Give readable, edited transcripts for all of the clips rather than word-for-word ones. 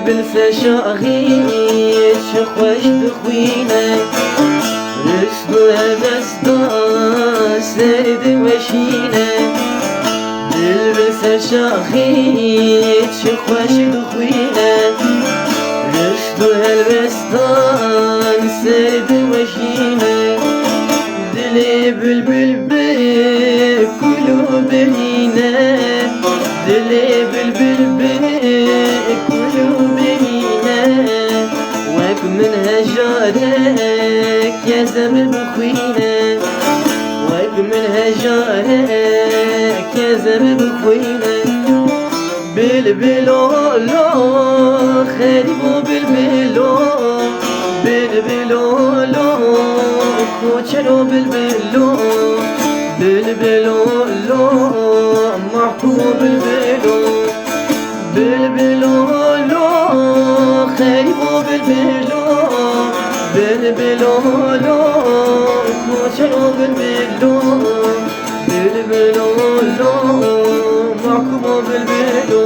بالفشاغي شخوش بخوينه رسلو هبستا سرد وشينه بالفشاغي شخوش بخوينه رسلو هبستا سرد وشينه دلي بلبل بكلو بهينه دلي بلبل بكلو بهينه وك من هجارك يا زمن بخوينه وك من هجارك يا زمن بخوينه بلبلو لو خريبو بلبلو بلبلو لو كوچلو بلبلو بلبلو لو محكوم بلبلو بلبلو لو خريبو بلبلو بلبلو لو كوچلو بلبلو بلبلو لو محكوم بلبلو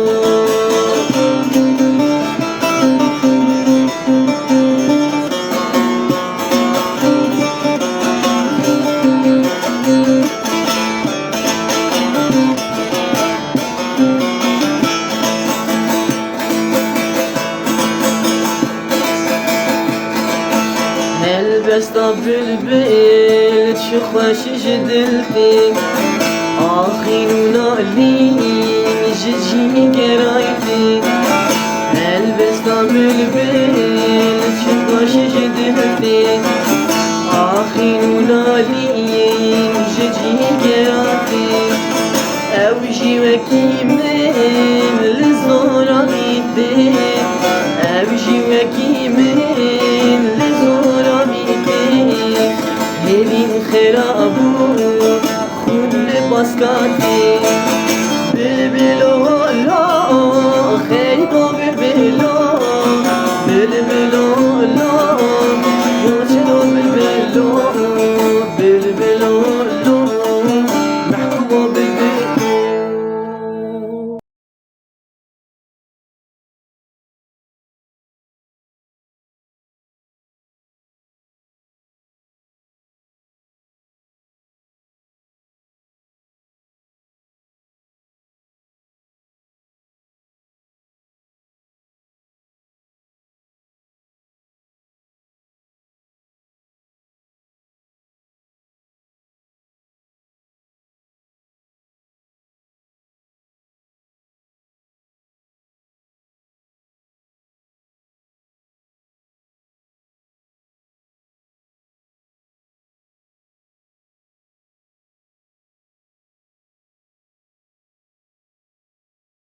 هلبستا بلبل شخوش جدلتي آخين ونالين ججيني قرايتي هلبستا بلبل شخوش جدلتي آخين ونالين ججيني قرايتي اوجي وكيمن لزورا بيتي اوجي وكيمن لزورا بيتي هلين خرابو خون باسكاتي